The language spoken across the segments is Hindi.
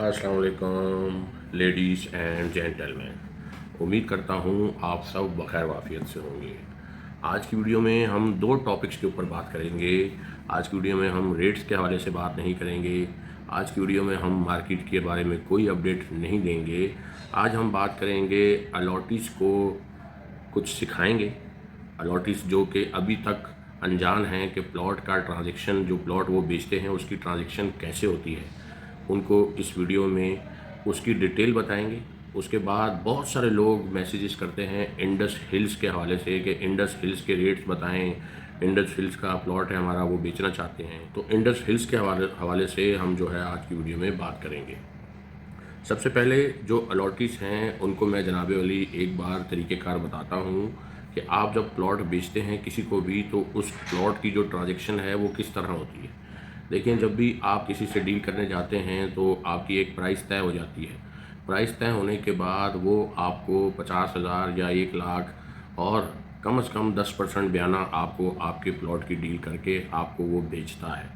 अस्सलाम वालेकुम लेडीज़ एंड जेंटलमैन। उम्मीद करता हूँ आप सब बखैर वाफ़ियत से होंगे। आज की वीडियो में हम दो टॉपिक्स के ऊपर बात करेंगे। आज की वीडियो में हम रेट्स के हवाले से बात नहीं करेंगे। आज की वीडियो में हम मार्केट के बारे में कोई अपडेट नहीं देंगे। आज हम बात करेंगे अलॉटीज़ को कुछ सिखाएंगे। अलॉटीज़ जो कि अभी तक अनजान हैं कि प्लॉट का ट्रांजैक्शन, जो प्लॉट वो बेचते हैं उसकी ट्रांजैक्शन कैसे होती है, उनको इस वीडियो में उसकी डिटेल बताएंगे। उसके बाद बहुत सारे लोग मैसेजेस करते हैं इंडस हिल्स के हवाले से कि इंडस हिल्स के रेट्स बताएं, इंडस हिल्स का प्लॉट है हमारा वो बेचना चाहते हैं। तो इंडस हिल्स के हवाले से हम जो है आज की वीडियो में बात करेंगे। सबसे पहले जो अलॉटीज़ हैं उनको मैं जनाबे वाली एक बार तरीक़ेकार बताता हूँ कि आप जब प्लॉट बेचते हैं किसी को भी, तो उस प्लॉट की जो ट्रांजैक्शन है वो किस तरह होती है। देखिए, जब भी आप किसी से डील करने जाते हैं तो आपकी एक प्राइस तय हो जाती है। प्राइस तय होने के बाद वो आपको 50,000 या 1 लाख और कम से कम 10% बयाना आपको आपके प्लॉट की डील करके आपको वो बेचता है।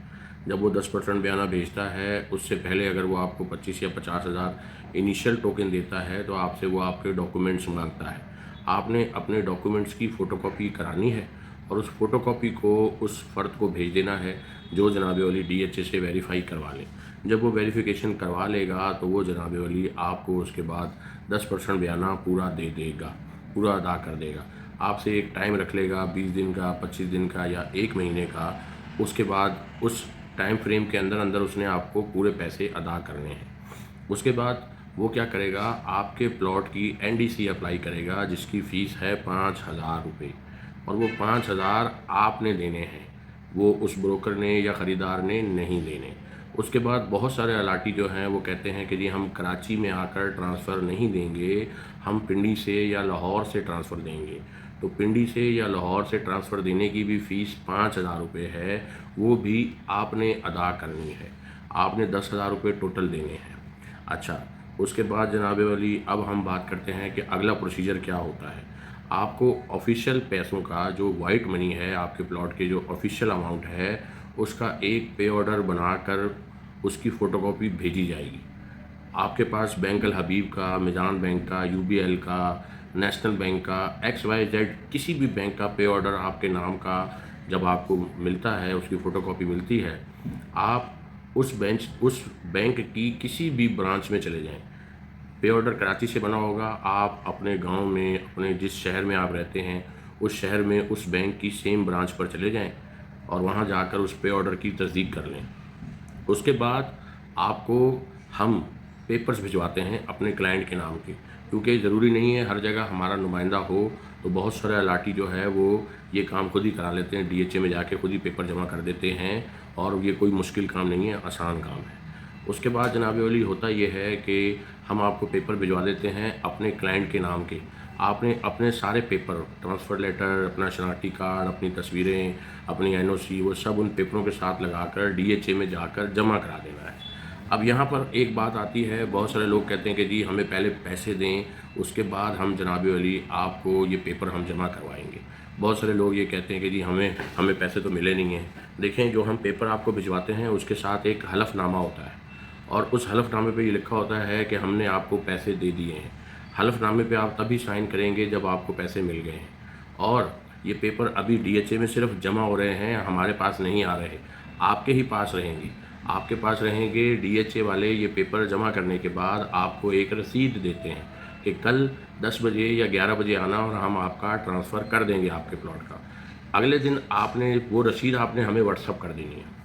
जब वो 10% बयाना भेजता है, उससे पहले अगर वो आपको 25 या 50,000 इनिशियल टोकन देता है तो आपसे वो आपके डॉक्यूमेंट्स मांगता है। आपने अपने डॉक्यूमेंट्स की फ़ोटोकॉपी करानी है और उस फ़ोटोकॉपी को उस फ़र्द को भेज देना है जो जनाबे वाली डीएचए से वेरीफाई करवा ले। जब वो वेरिफिकेशन करवा लेगा तो वो जनाबे वाली आपको उसके बाद 10% बयाना पूरा दे देगा, पूरा अदा कर देगा। आपसे एक टाइम रख लेगा 20 दिन का, 25 दिन का या 1 महीने का। उसके बाद उस टाइम फ्रेम के अंदर अंदर उसने आपको पूरे पैसे अदा करने हैं। उसके बाद वो क्या करेगा, आपके प्लॉट की एनडीसी अप्लाई करेगा जिसकी फ़ीस है 5,000 रुपये, और वो 5,000 आपने देने हैं, वो उस ब्रोकर ने या ख़रीदार ने नहीं देने। उसके बाद बहुत सारे अलाटी जो हैं वो कहते हैं कि जी हम कराची में आकर ट्रांसफ़र नहीं देंगे, हम पिंडी से या लाहौर से ट्रांसफ़र देंगे। तो पिंडी से या लाहौर से ट्रांसफ़र देने की भी फ़ीस 5,000 रुपये है, वो भी आपने अदा करनी है। आपने 10,000 रुपये टोटल देने हैं। अच्छा, उसके बाद जनाबे वाली अब हम बात करते हैं कि अगला प्रोसीजर क्या होता है। आपको ऑफिशियल पैसों का जो वाइट मनी है, आपके प्लॉट के जो ऑफिशियल अमाउंट है, उसका एक पे ऑर्डर बनाकर उसकी फ़ोटोकॉपी भेजी जाएगी। आपके पास बैंक अल हबीब का, मिज़ान बैंक का, यूबीएल का, नेशनल बैंक का, XYZ किसी भी बैंक का पे ऑर्डर आपके नाम का जब आपको मिलता है, उसकी फ़ोटोकॉपी मिलती है, आप उस बैंक की किसी भी ब्रांच में चले जाएं। पे ऑर्डर कराची से बना होगा, आप अपने गांव में, अपने जिस शहर में आप रहते हैं उस शहर में उस बैंक की सेम ब्रांच पर चले जाएं और वहां जाकर उस पे ऑर्डर की तस्दीक कर लें। उसके बाद आपको हम पेपर्स भिजवाते हैं अपने क्लाइंट के नाम के, क्योंकि ज़रूरी नहीं है हर जगह हमारा नुमाइंदा हो। तो बहुत सारे अलाटी जो है वो ये काम खुद ही करा लेते हैं, डीएचए में जाके खुद ही पेपर जमा कर देते हैं, और ये कोई मुश्किल काम नहीं है, आसान काम है। उसके बाद जनाब वाली होता ये है कि हम आपको पेपर भिजवा देते हैं अपने क्लाइंट के नाम के। आपने अपने सारे पेपर, ट्रांसफ़र लेटर, अपना शनाख्ती कार्ड, अपनी तस्वीरें, अपनी एनओसी, वो सब उन पेपरों के साथ लगाकर डीएचए में जाकर जमा करा देना है। अब यहाँ पर एक बात आती है, बहुत सारे लोग कहते हैं कि जी हमें पहले पैसे दें, उसके बाद हम जनाब वाली आपको ये पेपर हम जमा करवाएंगे। बहुत सारे लोग ये कहते हैं कि जी हमें हमें पैसे तो मिले नहीं हैं। देखें, जो हम पेपर आपको भिजवाते हैं उसके साथ एक हलफनामा होता है, और उस हलफनामे पे ये लिखा होता है कि हमने आपको पैसे दे दिए हैं। हलफनामे पे आप तभी साइन करेंगे जब आपको पैसे मिल गए हैं, और ये पेपर अभी डीएचए में सिर्फ जमा हो रहे हैं, हमारे पास नहीं आ रहे, आपके ही पास रहेंगे। आपके पास रहेंगे। डीएचए वाले ये पेपर जमा करने के बाद आपको एक रसीद देते हैं कि कल 10 बजे या 11 बजे आना और हम आपका ट्रांसफ़र कर देंगे आपके प्लॉट का। अगले दिन आपने वो रसीद आपने हमें व्हाट्सअप कर देनी है,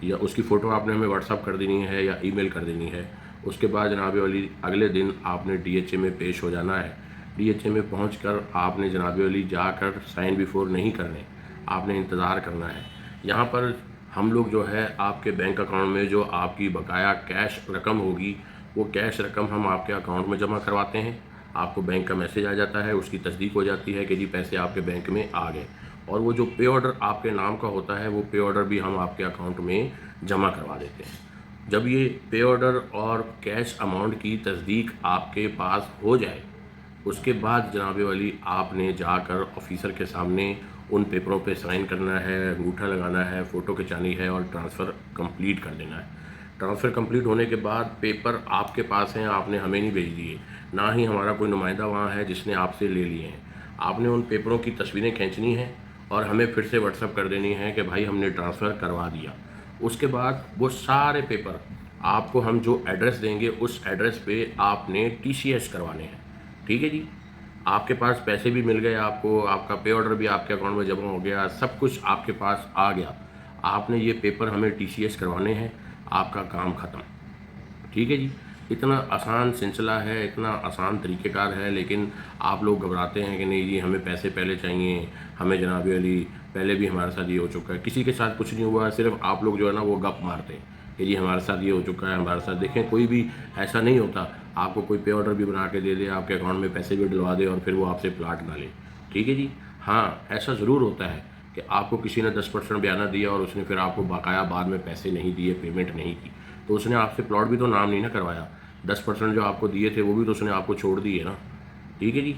या उसकी फ़ोटो आपने हमें व्हाट्सअप कर देनी है या ईमेल कर देनी है। उसके बाद जनाबे वाली अगले दिन आपने डीएचए में पेश हो जाना है। डीएचए में पहुंचकर आपने जनाबे वाली जाकर साइन बिफोर नहीं करने, आपने इंतज़ार करना है। यहाँ पर हम लोग जो है आपके बैंक अकाउंट में जो आपकी बकाया कैश रकम होगी, वो कैश रकम हम आपके अकाउंट में जमा करवाते हैं। आपको बैंक का मैसेज आ जाता है, उसकी तस्दीक हो जाती है कि जी पैसे आपके बैंक में आ गए, और वो जो पे ऑर्डर आपके नाम का होता है वो पे ऑर्डर भी हम आपके अकाउंट में जमा करवा देते हैं। जब ये पे ऑर्डर और कैश अमाउंट की तस्दीक आपके पास हो जाए, उसके बाद जनाबे वाली आपने जाकर ऑफिसर के सामने उन पेपरों पे साइन करना है, अंगूठा लगाना है, फ़ोटो खिंचानी है और ट्रांसफ़र कंप्लीट कर देना है। ट्रांसफ़र कंप्लीट होने के बाद पेपर आपके पास हैं, आपने हमें नहीं भेज दिए, ना ही हमारा कोई नुमाइंदा वहाँ है जिसने आपसे ले लिए हैं। आपने उन पेपरों की तस्वीरें खींचनी है और हमें फिर से व्हाट्सअप कर देनी है कि भाई हमने ट्रांसफ़र करवा दिया। उसके बाद वो सारे पेपर आपको हम जो एड्रेस देंगे उस एड्रेस पे आपने टीसीएस करवाने हैं। ठीक है जी। आपके पास पैसे भी मिल गए आपको, आपका पे ऑर्डर भी आपके अकाउंट में जमा हो गया, सब कुछ आपके पास आ गया। आपने ये पेपर हमें टीसीएस करवाने हैं, आपका काम ख़त्म। ठीक है जी। इतना आसान सिलसिला है, इतना आसान तरीक़ेकार है, लेकिन आप लोग घबराते हैं कि नहीं जी हमें पैसे पहले चाहिए, हमें जनाब अली पहले भी हमारे साथ ये हो चुका है। किसी के साथ कुछ नहीं हुआ है, सिर्फ आप लोग जो है ना वो गप मारते हैं कि जी हमारे साथ ये हो चुका है, हमारे साथ देखें कोई भी ऐसा नहीं होता। आपको कोई पे ऑर्डर भी बना के दे दे, आपके अकाउंट में पैसे भी डलवा दे और फिर वो आपसे प्लाट ना ले। ठीक है जी। हाँ, ऐसा ज़रूर होता है कि आपको किसी ने 10% बयाना दिया और उसने फिर आपको बकाया बाद में पैसे नहीं दिए, पेमेंट नहीं की, तो उसने आपसे प्लॉट भी तो नाम नहीं ना करवाया। 10% जो आपको दिए थे वो भी तो उसने आपको छोड़ दिए ना। ठीक है जी।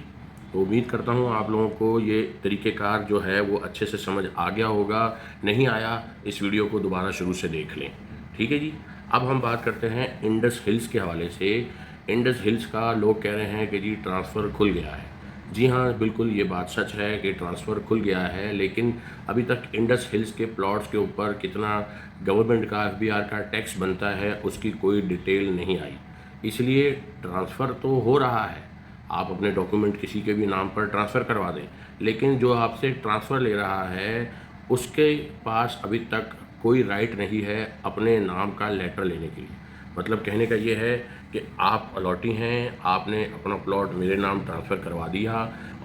तो उम्मीद करता हूँ आप लोगों को ये तरीक़ेकार जो है वो अच्छे से समझ आ गया होगा। नहीं आया, इस वीडियो को दोबारा शुरू से देख लें। ठीक है जी। अब हम बात करते हैं इंडस हिल्स के हवाले से। इंडस हिल्स का लोग कह रहे हैं कि जी ट्रांसफ़र खुल गया है। जी हाँ, बिल्कुल ये बात सच है कि ट्रांसफ़र खुल गया है, लेकिन अभी तक इंडस हिल्स के प्लॉट्स के ऊपर कितना गवर्नमेंट का एफबीआर का टैक्स बनता है उसकी कोई डिटेल नहीं आई। इसलिए ट्रांसफ़र तो हो रहा है, आप अपने डॉक्यूमेंट किसी के भी नाम पर ट्रांसफ़र करवा दें, लेकिन जो आपसे ट्रांसफ़र ले रहा है उसके पास अभी तक कोई राइट नहीं है अपने नाम का लेटर लेने के लिए। मतलब कहने का ये है कि आप अलॉटी हैं, आपने अपना प्लॉट मेरे नाम ट्रांसफ़र करवा दिया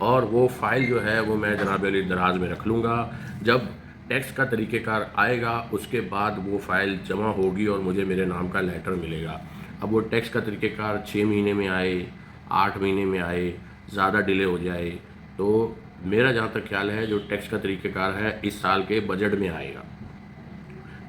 और वो फ़ाइल जो है वो मैं जनाब अली दराज में रख लूँगा। जब टैक्स का तरीक़ेकार आएगा उसके बाद वो फ़ाइल जमा होगी और मुझे मेरे नाम का लेटर मिलेगा। अब वो टैक्स का तरीक़ेकार 6 महीने में आए, 8 महीने में आए, ज़्यादा डिले हो जाए, तो मेरा जहाँ तक ख्याल है जो टैक्स का तरीक़ेकार है इस साल के बजट में आएगा,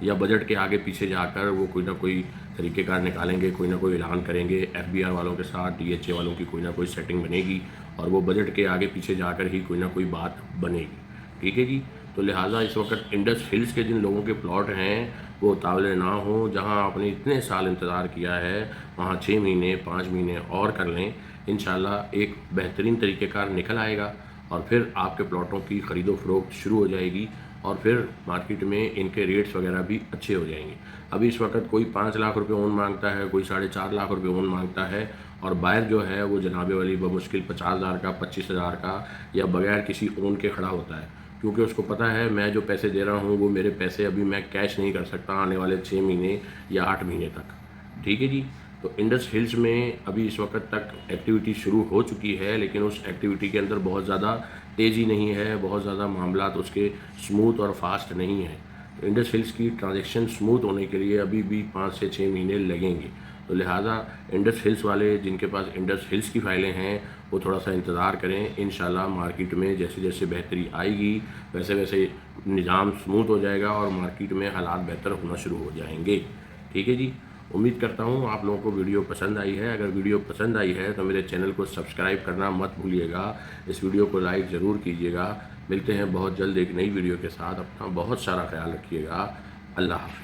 या बजट के आगे पीछे जाकर वो कोई ना कोई तरीक़ेकार निकालेंगे, कोई ना कोई ऐलान करेंगे एफबीआर वालों के साथ, डीएचए वालों की कोई ना कोई सेटिंग बनेगी और वो बजट के आगे पीछे जाकर ही कोई ना कोई बात बनेगी। ठीक है जी। तो लिहाजा इस वक्त इंडस हिल्स के जिन लोगों के प्लॉट हैं वो उतावले ना हों, जहां आपने इतने साल इंतज़ार किया है वहां 6 महीने 5 महीने और कर लें। इंशाल्लाह एक बेहतरीन तरीक़ेकार निकल आएगा और फिर आपके प्लॉटों की ख़रीदो फ़रोख्त शुरू हो जाएगी और फिर मार्केट में इनके रेट्स वगैरह भी अच्छे हो जाएंगे। अभी इस वक्त कोई 5 लाख रुपए ओन मांगता है, कोई 4.5 लाख रुपए ओन मांगता है और बायर जो है वो जनाबे वाली बमुश्किल 50,000 का, 25,000 का या बगैर किसी ओन के खड़ा होता है, क्योंकि उसको पता है मैं जो पैसे दे रहा हूँ वो मेरे पैसे अभी मैं कैश नहीं कर सकता आने वाले 6 महीने या 8 महीने तक। ठीक है जी। तो इंडस हिल्स में अभी इस वक्त तक एक्टिविटी शुरू हो चुकी है, लेकिन उस एक्टिविटी के अंदर बहुत ज़्यादा तेज़ी नहीं है, बहुत ज़्यादा मामलात उसके स्मूथ और फास्ट नहीं है। तो इंडस हिल्स की ट्रांजैक्शन स्मूथ होने के लिए अभी भी 5 से 6 महीने लगेंगे। तो लिहाजा इंडस हिल्स वाले जिनके पास इंडस हिल्स की फ़ाइलें हैं वो थोड़ा सा इंतज़ार करें। इंशाल्लाह मार्केट में जैसे जैसे बेहतरी आएगी वैसे वैसे निज़ाम स्मूथ हो जाएगा और मार्केट में हालात बेहतर होना शुरू हो जाएंगे। ठीक है जी। उम्मीद करता हूँ आप लोगों को वीडियो पसंद आई है। अगर वीडियो पसंद आई है तो मेरे चैनल को सब्सक्राइब करना मत भूलिएगा। इस वीडियो को लाइक ज़रूर कीजिएगा। मिलते हैं बहुत जल्द एक नई वीडियो के साथ। अपना बहुत सारा ख्याल रखिएगा। अल्लाह हाफ़िज़।